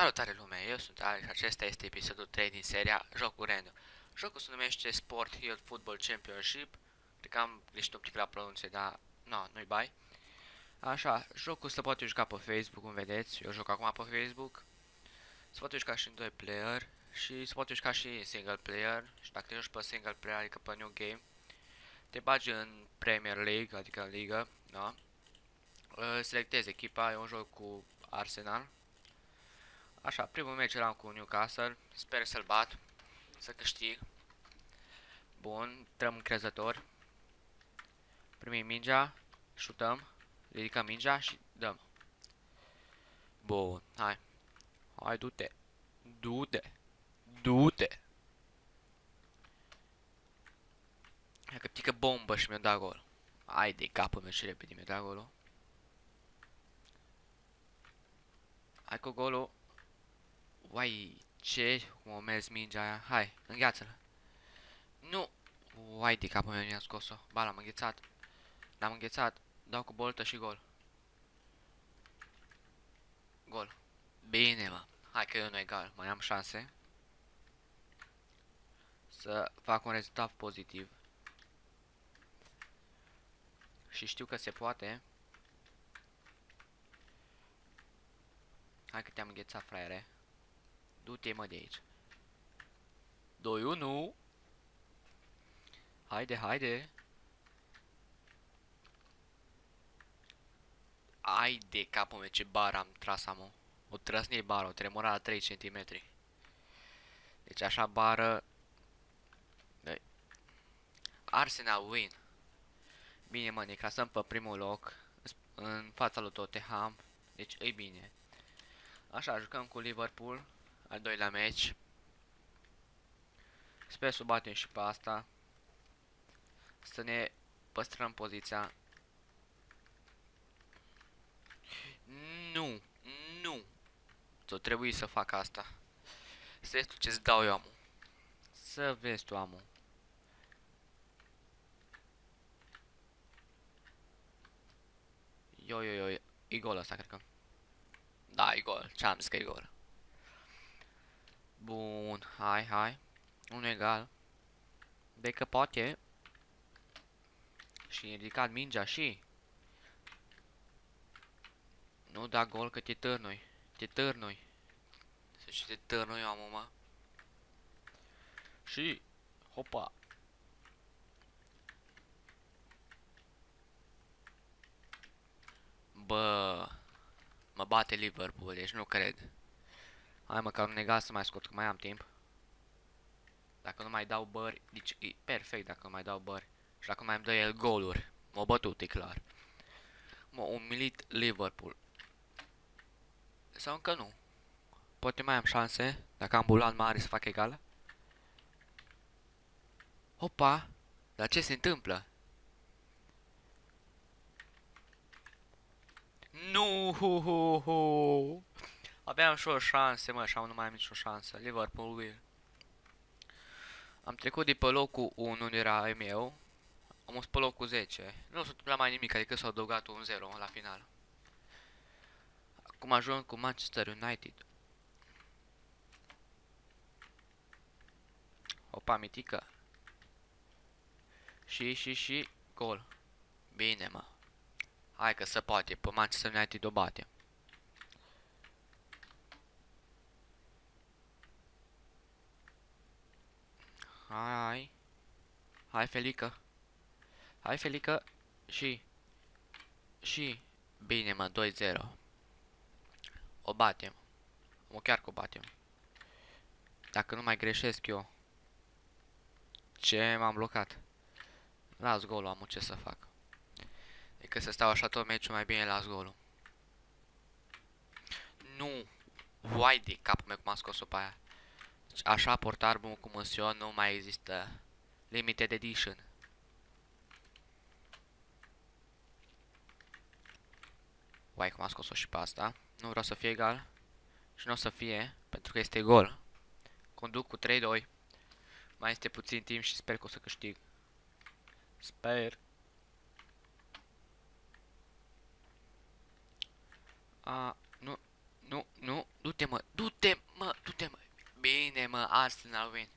Salutare lumea, eu sunt Alex, acesta este episodul 3 din seria Jocul Random. Jocul se numește Sport Hill Football Championship. Cred că am greșit un pic la pronunție, dar nu-i bai. Așa, jocul se poate juca pe Facebook, cum vedeți, eu joc acum pe Facebook. Se poate juca și în 2 player și se poate juca și în single player. Și dacă joci pe single player, adică pe New Game, te bagi în Premier League, adică în ligă, da? Selectezi echipa, e un joc cu Arsenal. Așa, primul meci eram cu Newcastle, sper să-l bat, să câștig. Bun, intrăm încrezător. Primim mingea, șutăm, ridicăm mingea și dăm. Bun, hai. Hai, du-te. Du-te. Du-te. Hai că pică bombă și mi-a dat gol. Hai de capul meu și repede mi-a dat golul. Hai cu golul. Uai, ce? Cum o mers mingea aia. Hai, îngheață-l. Nu. Uai de capul meu mi-a scos-o. Ba, l-am înghețat. L-am înghețat. Dau cu boltă și gol. Gol. Bine, mă. Hai că e unul egal. Mai am șanse să fac un rezultat pozitiv. Și știu că se poate. Hai că te-am înghețat, fraiere. Du-te, mă, de aici. 2-1. Haide, haide. Ai de capul meu, ce bară am tras, am o trăsnie bară, o tremura la 3 cm. Deci așa bară. Arsenal win. Bine, mă, ne clasăm pe primul loc în fața lui Tottenham. Deci e bine. Așa, jucăm cu Liverpool al doilea meci. Sper să o batem și pe asta. Să ne păstrăm poziția. Nu, nu. Tu trebuie să fac asta. Să vezi tu ce-ți dau eu, amu. Să vezi tu, amu. Yo, e gol ăsta, cred că. Da, e gol. Ce-am zis că e gol. Bun, hai. Un egal. De că poate. Și ridicat mingea și. Nu da gol că te târnui. Te târnui. Să știi, te târnui, amu, mă. Și. Hopa. Bă. Mă bate Liverpool, deci nu cred. Hai măcar un egal să mai scot, că mai am timp. Dacă nu mai dau bări, deci e perfect dacă nu mai dau bări. Și dacă mai îmi dă el goluri, m-a bătut, e clar. M-a umilit Liverpool. Sau încă nu. Poate mai am șanse, dacă am bulan mare să fac egal. Hopa! Dar ce se întâmplă? Nu, aveam și o șansă, mă, și nu mai am nicio șansă. Liverpool will. Am trecut de pe locul 1 unde era al meu. Am fost pe locul 10. Nu s-a întâmplat mai nimic, adică s-a adăugat un 0 la final. Acum ajung cu Manchester United. Opa, mitică. Și gol. Bine, mă. Hai că se poate, pe Manchester United o bate. Hai, Felică. Hai, Felică. Și. Bine, mă, 2-0. O batem. O chiar că o batem. Dacă nu mai greșesc eu. Ce m-am blocat? Las golul, am ce să fac. Decât să stau așa tot meciul, mai bine las golul. Nu. Uai de capul meu cum am scos-o pe aia. Deci așa portar bun cu măsion nu mai există. Limited edition. Uai cum am scos-o și pe asta. Nu vreau să fie egal. Și nu o să fie, pentru că este gol. Conduc cu 3-2. Mai este puțin timp și sper că o să câștig. Sper. Nu. Du-te, mă. avem Arsenal win.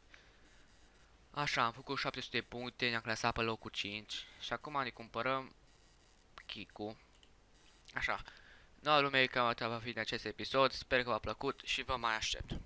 Așa, am făcut 700 puncte, ne-am clasat pe locul 5 și acum ne cumpărăm Kiku. Așa, noua lume cam atât va fi din acest episod, sper că v-a plăcut și vă mai aștept.